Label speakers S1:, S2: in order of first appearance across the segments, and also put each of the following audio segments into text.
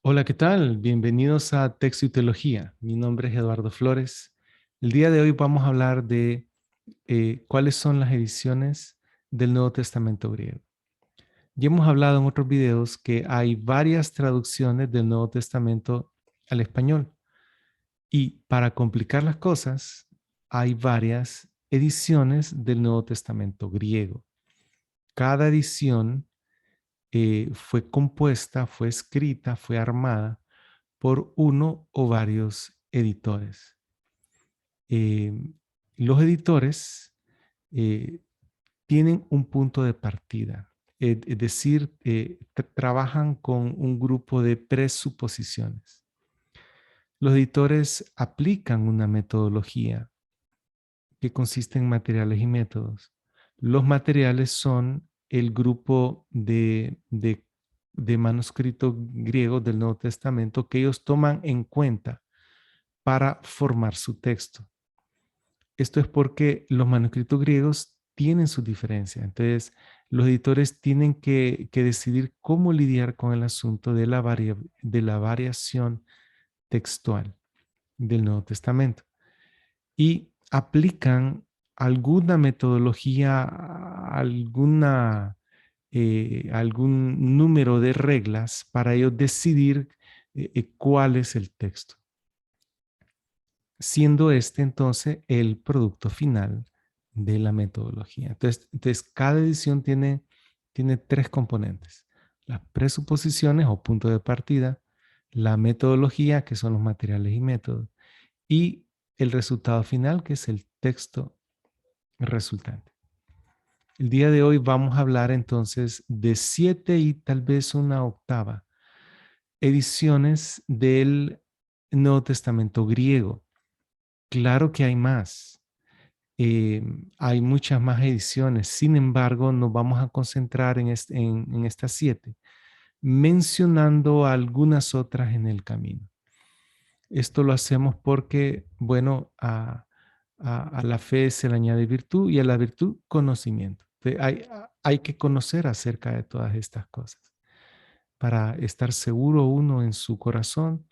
S1: Hola, ¿qué tal? Bienvenidos a Texto y Teología. Mi nombre es Eduardo Flores. El día de hoy vamos a hablar de cuáles son las ediciones del Nuevo Testamento griego. Ya hemos hablado en otros videos que hay varias traducciones del Nuevo Testamento al español y para complicar las cosas hay varias ediciones del Nuevo Testamento griego. Cada edición fue compuesta, fue escrita, fue armada por uno o varios editores. Eh, los editores eh, tienen un punto de partida, es decir, trabajan con un grupo de presuposiciones. Los editores aplican una metodología que consiste en materiales y métodos. Los materiales son el grupo de manuscritos griegos del Nuevo Testamento que ellos toman en cuenta para formar su texto. Esto es porque los manuscritos griegos tienen su diferencia. Entonces, los editores tienen que decidir cómo lidiar con el asunto de la variación textual del Nuevo Testamento y aplican alguna metodología, algún número de reglas para ellos decidir cuál es el texto, siendo este entonces el producto final de la metodología. Entonces cada edición tiene tres componentes: las presuposiciones o punto de partida, la metodología, que son los materiales y métodos, y el resultado final, que es el texto resultante. El día de hoy vamos a hablar entonces de 7 y tal vez una octava ediciones del Nuevo Testamento griego. Claro que hay más. eh, Hay muchas más ediciones. Sin embargo, nos vamos a concentrar en estas 7, mencionando algunas otras en el camino. Esto lo hacemos porque, bueno, a la fe se le añade virtud y a la virtud conocimiento. Hay que conocer acerca de todas estas cosas para estar seguro uno en su corazón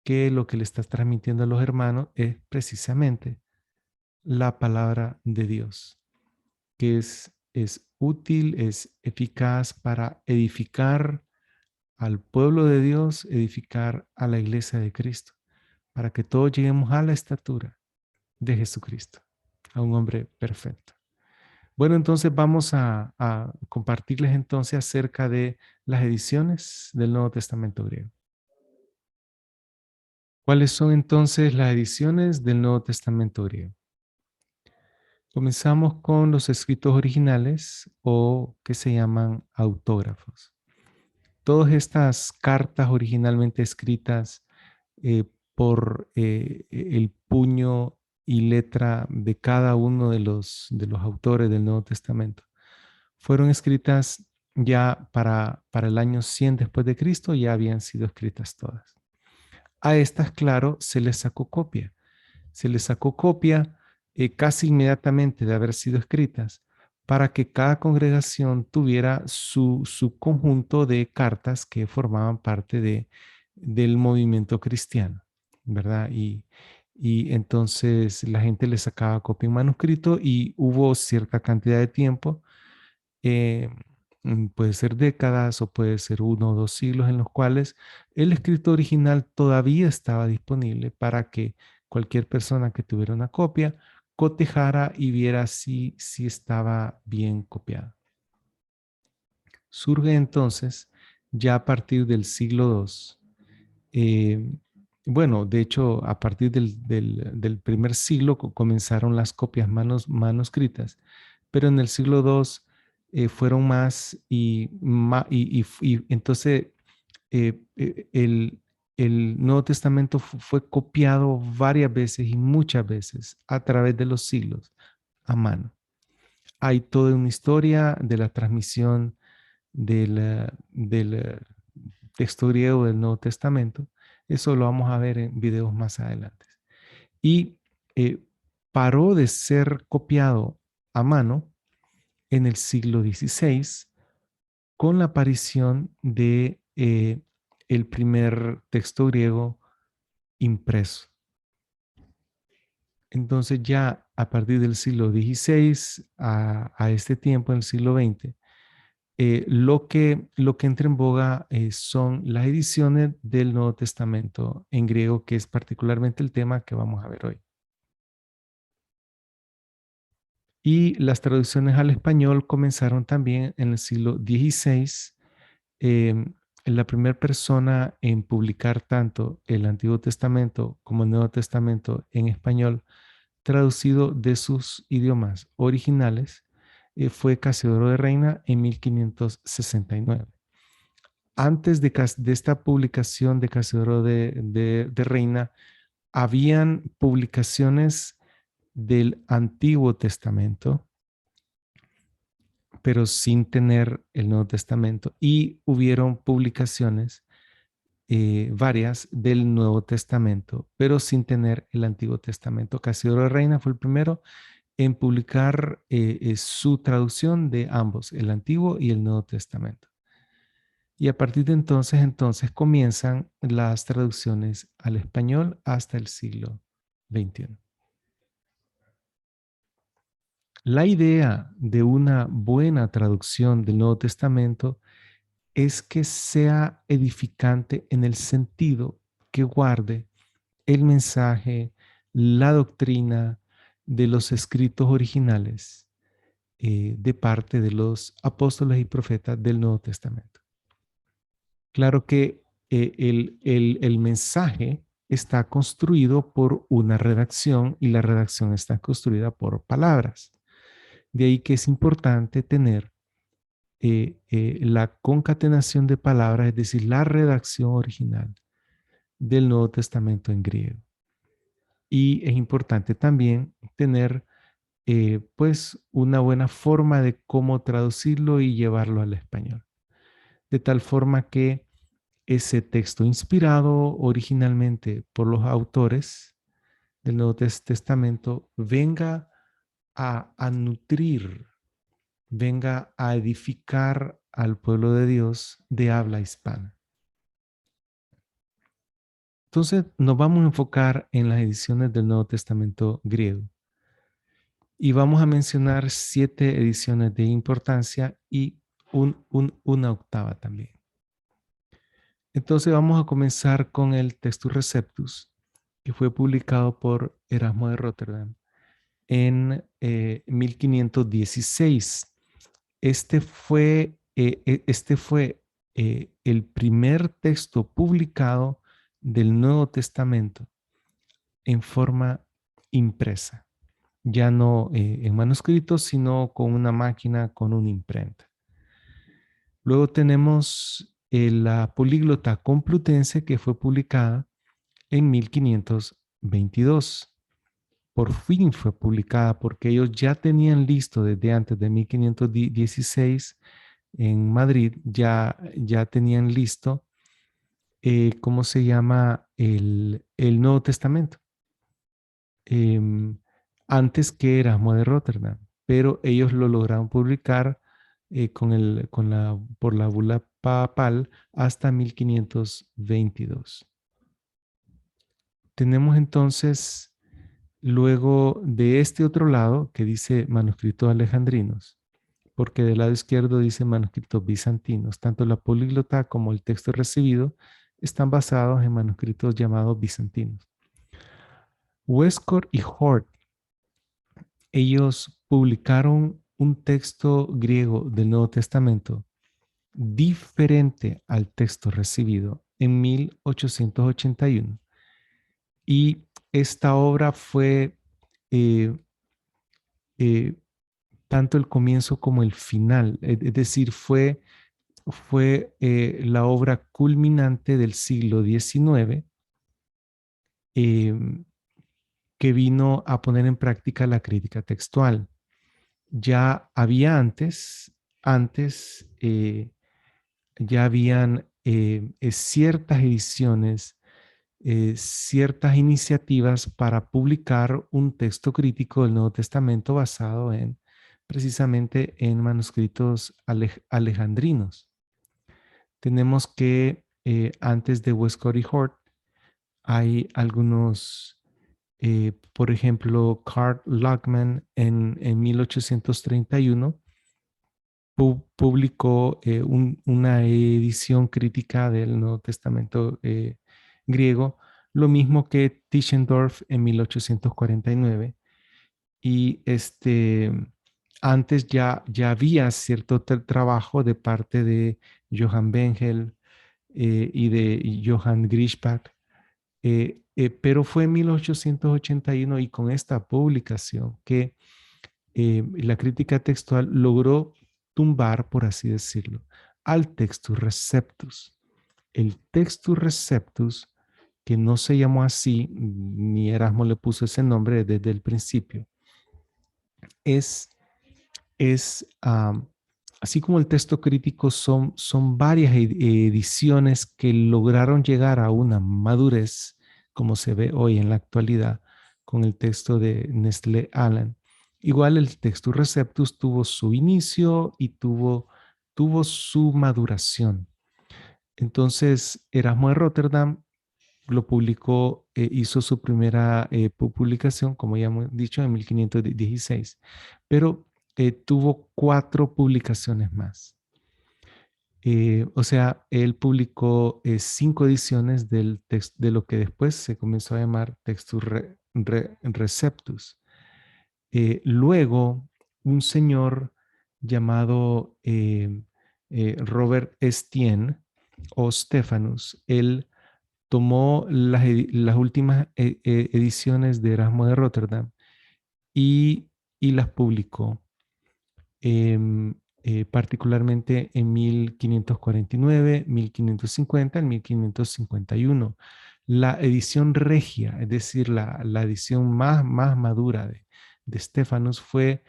S1: que lo que le estás transmitiendo a los hermanos es precisamente la palabra de Dios, que es útil, es eficaz para edificar al pueblo de Dios, edificar a la iglesia de Cristo, para que todos lleguemos a la estatura de Jesucristo, a un hombre perfecto. Bueno, entonces vamos a compartirles entonces acerca de las ediciones del Nuevo Testamento griego. ¿Cuáles son entonces las ediciones del Nuevo Testamento griego? Comenzamos con los escritos originales o que se llaman autógrafos. Todas estas cartas originalmente escritas eh, por el puño y letra de cada uno de los autores del Nuevo Testamento fueron escritas ya para el año 100 después de Cristo, ya habían sido escritas todas. A estas, claro, se les sacó copia. Se les sacó copia casi inmediatamente de haber sido escritas para que cada congregación tuviera su conjunto de cartas que formaban parte del movimiento cristiano, ¿verdad? Y entonces la gente le sacaba copia en manuscrito y hubo cierta cantidad de tiempo, eh, puede ser décadas o puede ser 1 o 2 siglos en los cuales el escrito original todavía estaba disponible para que cualquier persona que tuviera una copia cotejara y viera si estaba bien copiado. Surge entonces ya a partir del siglo II. eh, bueno, de hecho, a partir del primer siglo comenzaron las copias manuscritas, pero en el siglo II fueron más y entonces el Nuevo Testamento fue copiado varias veces y muchas veces a través de los siglos a mano. Hay toda una historia de la transmisión del texto griego del Nuevo Testamento. Eso lo vamos a ver en videos más adelante. Y eh, paró de ser copiado a mano en el siglo XVI con la aparición de el primer texto griego impreso. Entonces ya a partir del siglo XVI a este tiempo, en el siglo XX, lo que entra en boga son las ediciones del Nuevo Testamento en griego, que es particularmente el tema que vamos a ver hoy. Y las traducciones al español comenzaron también en el siglo XVI. La primera persona en publicar tanto el Antiguo Testamento como el Nuevo Testamento en español, traducido de sus idiomas originales, fue Casiodoro de Reina en 1569. Antes de esta publicación de Casiodoro de Reina, habían publicaciones del Antiguo Testamento, pero sin tener el Nuevo Testamento, y hubieron publicaciones varias del Nuevo Testamento, pero sin tener el Antiguo Testamento. Casiodoro de Reina fue el primero en publicar su traducción de ambos, el Antiguo y el Nuevo Testamento. Y a partir de entonces comienzan las traducciones al español hasta el siglo XXI. La idea de una buena traducción del Nuevo Testamento es que sea edificante en el sentido que guarde el mensaje, la doctrina de los escritos originales de parte de los apóstoles y profetas del Nuevo Testamento. Claro que el mensaje está construido por una redacción y la redacción está construida por palabras. De ahí que es importante tener la concatenación de palabras, es decir, la redacción original del Nuevo Testamento en griego. Y es importante también tener pues una buena forma de cómo traducirlo y llevarlo al español. De tal forma que ese texto inspirado originalmente por los autores del Nuevo Testamento venga a nutrir, venga a edificar al pueblo de Dios de habla hispana. Entonces nos vamos a enfocar en las ediciones del Nuevo Testamento griego y vamos a mencionar 7 ediciones de importancia y una octava también. Entonces vamos a comenzar con el Textus Receptus, que fue publicado por Erasmo de Rotterdam en 1516. Este fue el primer texto publicado del Nuevo Testamento en forma impresa, ya no en manuscrito, sino con una máquina, con una imprenta. Luego tenemos la Políglota Complutense, que fue publicada en 1522. Por fin fue publicada porque ellos ya tenían listo desde antes de 1516 en Madrid, ya tenían listo, ¿cómo se llama? El Nuevo Testamento. Em, Antes que Erasmo de Rotterdam, pero ellos lo lograron publicar por la bula papal hasta 1522. Tenemos entonces, luego de este otro lado, que dice manuscritos alejandrinos, porque del lado izquierdo dice manuscritos bizantinos. Tanto la políglota como el texto recibido están basados en manuscritos llamados bizantinos. Westcott y Hort, ellos publicaron un texto griego del Nuevo Testamento diferente al texto recibido en 1881. Y esta obra fue eh, eh, tanto el comienzo como el final, es decir, fue la obra culminante del siglo XIX, que vino a poner en práctica la crítica textual. Ya había antes ya habían ciertas ediciones, ciertas iniciativas para publicar un texto crítico del Nuevo Testamento basado precisamente en manuscritos alejandrinos. Tenemos que antes de Westcott y Hort, hay algunos, por ejemplo, Carl Lockman en 1831 publicó una edición crítica del Nuevo Testamento griego, lo mismo que Tischendorf en 1849. Y antes ya había cierto trabajo de parte de Johann Bengel y de Johann Griesbach, pero fue en 1881 y con esta publicación que la crítica textual logró tumbar, por así decirlo, al Textus Receptus. El Textus Receptus, que no se llamó así, ni Erasmo le puso ese nombre desde el principio, es así como el texto crítico, son varias ediciones que lograron llegar a una madurez, como se ve hoy en la actualidad con el texto de Nestlé Aland. Igual el Textus Receptus tuvo su inicio y tuvo su maduración. Entonces, Erasmo de Rotterdam lo publicó, hizo su primera publicación, como ya hemos dicho, en 1516, pero tuvo 4 publicaciones más. O sea, él publicó 5 ediciones del texto, de lo que después se comenzó a llamar Textus Receptus. Luego, un señor llamado Robert Estienne o Stephanus, él tomó las últimas ediciones de Erasmo de Rotterdam y las publicó, em, particularmente en 1549, 1550, en 1551. La edición regia, es decir, la edición más madura de Stephanus fue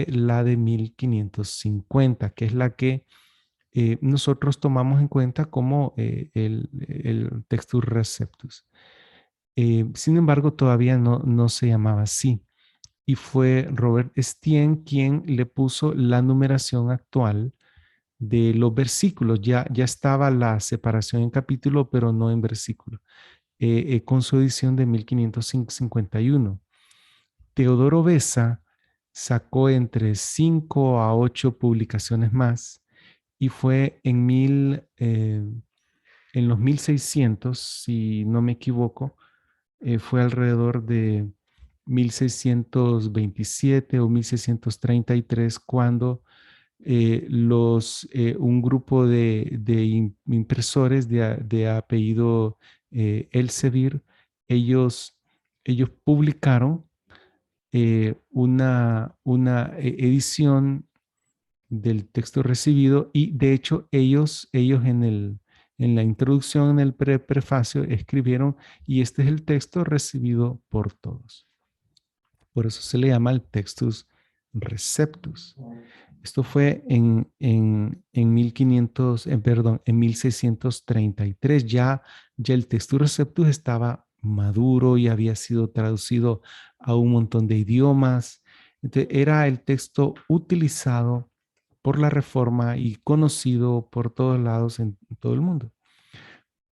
S1: la de 1550, que es la que nosotros tomamos en cuenta como el Textus Receptus. Sin embargo, todavía no se llamaba así. Y fue Robert Estienne quien le puso la numeración actual de los versículos. Ya estaba la separación en capítulo, pero no en versículo, con su edición de 1551. Teodoro Beza sacó entre 5 a 8 publicaciones más y fue en los 1600, si no me equivoco, fue alrededor de 1627 o 1633 cuando un grupo de impresores de apellido Elsevier, ellos publicaron una edición del texto recibido y de hecho ellos en la introducción, en el prefacio, escribieron y este es el texto recibido por todos. Por eso se le llama el Textus Receptus. Esto fue en 1500, perdón, en 1633. Ya el Textus Receptus estaba maduro y había sido traducido a un montón de idiomas. Entonces, era el texto utilizado por la Reforma y conocido por todos lados en todo el mundo.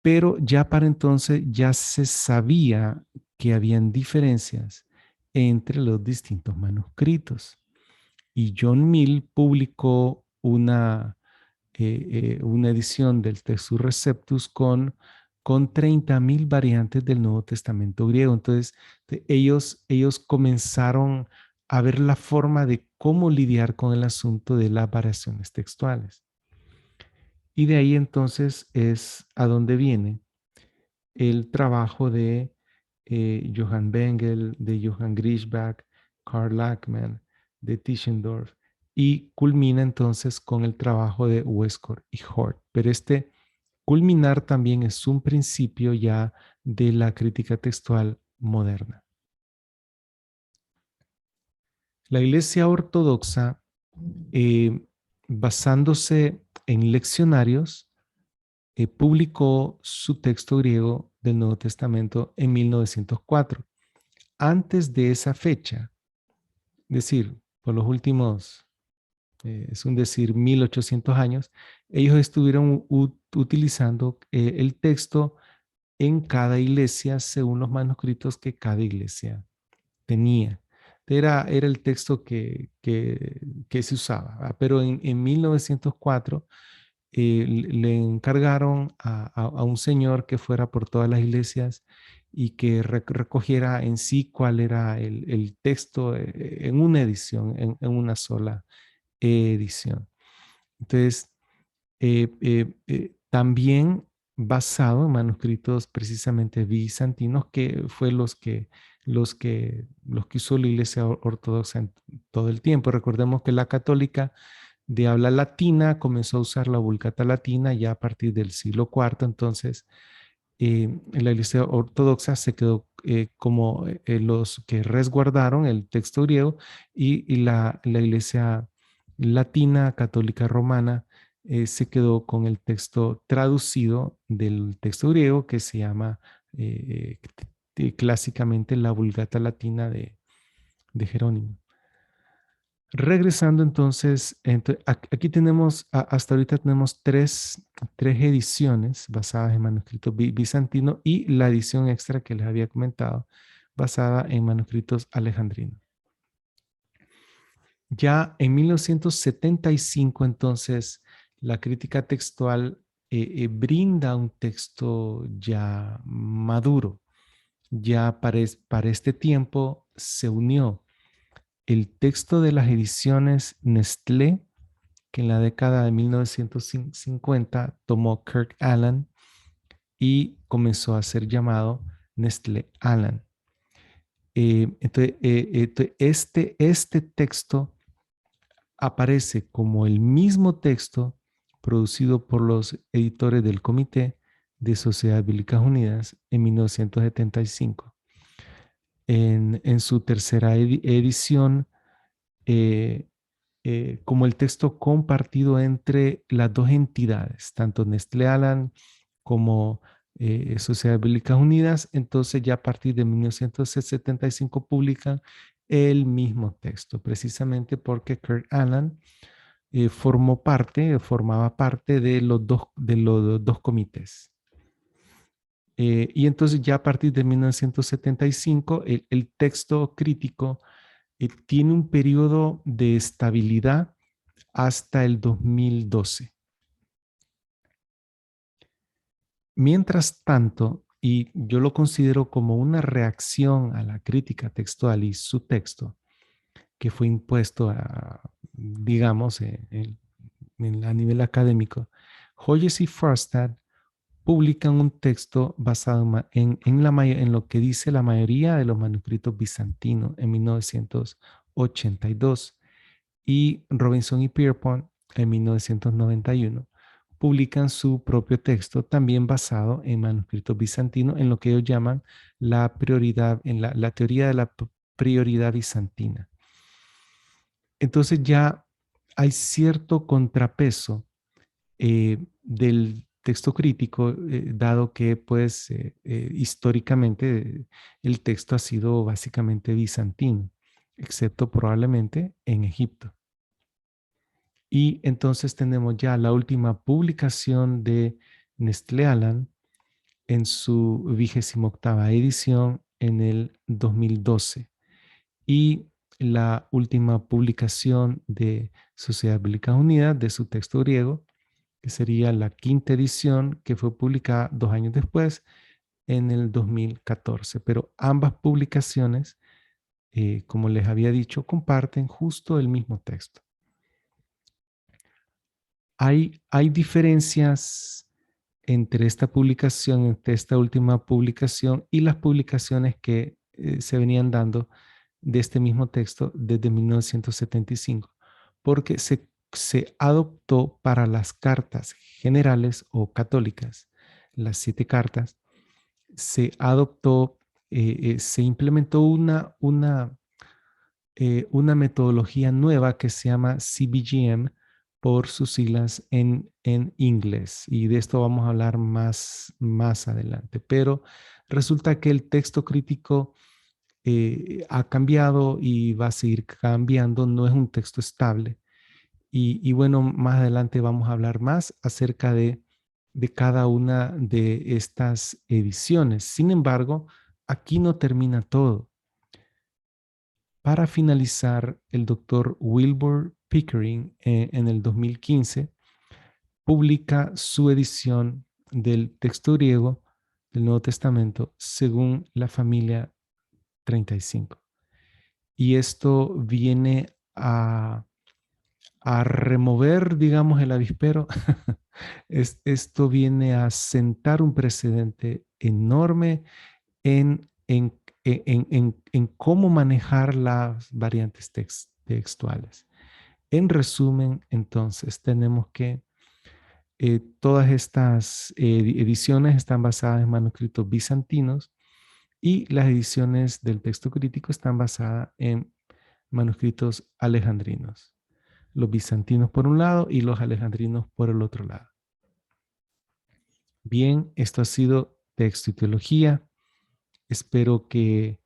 S1: Pero ya para entonces ya se sabía que habían diferencias entre los distintos manuscritos. Y John Mill publicó una edición del Textus Receptus con 30,000 variantes del Nuevo Testamento griego. Entonces, ellos comenzaron a ver la forma de cómo lidiar con el asunto de las variaciones textuales. Y de ahí entonces es a donde viene el trabajo de Johann Bengel, de Johann Griesbach, Karl Lachmann, de Tischendorf, y culmina entonces con el trabajo de Westcott y Hort. Pero este culminar también es un principio ya de la crítica textual moderna. La Iglesia Ortodoxa, basándose en leccionarios, publicó su texto griego del Nuevo Testamento en 1904. Antes de esa fecha, es decir, por los últimos es un decir, 1800 años, ellos estuvieron utilizando el texto en cada iglesia según los manuscritos que cada iglesia tenía. Era el texto que se usaba, ¿verdad? Pero en 1904 le encargaron a un señor que fuera por todas las iglesias y que recogiera en sí cuál era el texto en una edición, en una sola edición. Entonces, también basado en manuscritos precisamente bizantinos, que fue los que usó la Iglesia Ortodoxa en todo el tiempo. Recordemos que la católica de habla latina comenzó a usar la Vulgata latina ya a partir del siglo IV. Entonces la Iglesia Ortodoxa se quedó como los que resguardaron el texto griego, y la Iglesia Latina Católica Romana se quedó con el texto traducido del texto griego, que se llama clásicamente la Vulgata Latina de Jerónimo. Regresando entonces, aquí tenemos, hasta ahorita tenemos tres ediciones basadas en manuscritos bizantinos, y la edición extra que les había comentado, basada en manuscritos alejandrinos. Ya en 1975, entonces, la crítica textual brinda un texto ya maduro. Ya para este tiempo se unió el texto de las ediciones Nestlé, que en la década de 1950 tomó Kirk Allen y comenzó a ser llamado Nestlé Allen. Este texto aparece como el mismo texto producido por los editores del Comité de Sociedades Bíblicas Unidas en 1975. En su tercera edición, eh, como el texto compartido entre las dos entidades, tanto Nestlé Alan como Sociedades Bíblicas Unidas. Entonces ya a partir de 1975 publican el mismo texto, precisamente porque Kirk Allen formaba parte de los dos comités. Y entonces ya a partir de 1975 el texto crítico tiene un periodo de estabilidad hasta el 2012. Mientras tanto, y yo lo considero como una reacción a la crítica textual y su texto, que fue impuesto digamos, a nivel académico, Hodges y Frostad publican un texto basado en lo que dice la mayoría de los manuscritos bizantinos en 1982, y Robinson y Pierpont en 1991 publican su propio texto también basado en manuscritos bizantinos, en lo que ellos llaman la prioridad, en la teoría de la prioridad bizantina. Entonces ya hay cierto contrapeso del texto crítico, dado que pues históricamente el texto ha sido básicamente bizantino, excepto probablemente en Egipto. Y entonces tenemos ya la última publicación de Nestlé Aland en su 28ª edición en el 2012, y la última publicación de Sociedad Bíblica Unida de su texto griego, que sería la 5ª edición, que fue publicada 2 años después, en el 2014. Pero ambas publicaciones, como les había dicho, comparten justo el mismo texto. Hay diferencias entre esta última publicación y las publicaciones que se venían dando de este mismo texto desde 1975, porque se adoptó para las cartas generales o católicas, las 7 cartas, se implementó una metodología nueva que se llama CBGM, por sus siglas en inglés, y de esto vamos a hablar más adelante. Pero resulta que el texto crítico ha cambiado y va a seguir cambiando, no es un texto estable, Y bueno, más adelante vamos a hablar más acerca de cada una de estas ediciones. Sin embargo, aquí no termina todo. Para finalizar, el doctor Wilbur Pickering en el 2015 publica su edición del texto griego del Nuevo Testamento según la familia 35. Y esto viene a remover, digamos, el avispero. Esto viene a sentar un precedente enorme en cómo manejar las variantes textuales. En resumen, entonces, tenemos que todas estas ediciones están basadas en manuscritos bizantinos y las ediciones del texto crítico están basadas en manuscritos alejandrinos. Los bizantinos por un lado y los alejandrinos por el otro lado. Bien, esto ha sido Texto y Teología. Espero que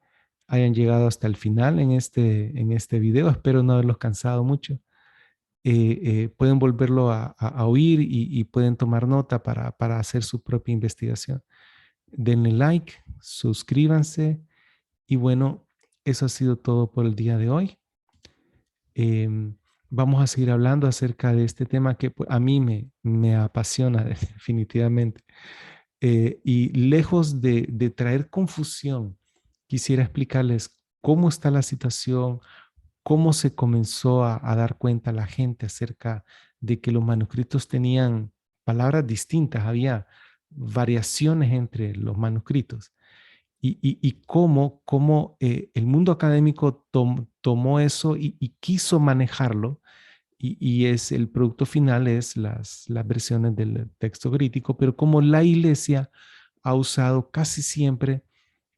S1: hayan llegado hasta el final en este video. Espero no haberlos cansado mucho. Pueden volverlo a oír y pueden tomar nota para hacer su propia investigación. Denle like, suscríbanse y bueno, eso ha sido todo por el día de hoy. Em, Vamos a seguir hablando acerca de este tema que pues, a mí me apasiona definitivamente. Y lejos de traer confusión, quisiera explicarles cómo está la situación, cómo se comenzó a dar cuenta la gente acerca de que los manuscritos tenían palabras distintas, había variaciones entre los manuscritos y cómo el mundo académico tomó eso y quiso manejarlo y es el producto final es las versiones del texto crítico, pero como la iglesia ha usado casi siempre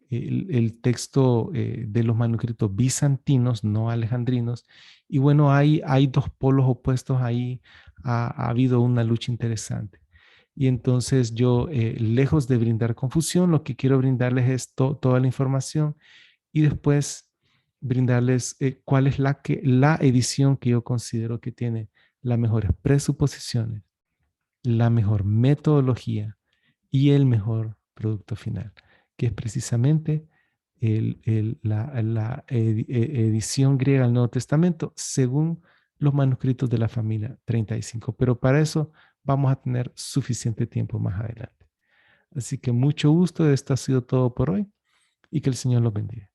S1: el texto de los manuscritos bizantinos, no alejandrinos. Y bueno, hay dos polos opuestos ahí, ha habido una lucha interesante. Y entonces yo, lejos de brindar confusión, lo que quiero brindarles es toda la información y después brindarles cuál es la edición que yo considero que tiene las mejores presuposiciones, la mejor metodología y el mejor producto final, que es precisamente la edición griega del Nuevo Testamento según los manuscritos de la familia 35. Pero para eso vamos a tener suficiente tiempo más adelante. Así que mucho gusto, esto ha sido todo por hoy y que el Señor los bendiga.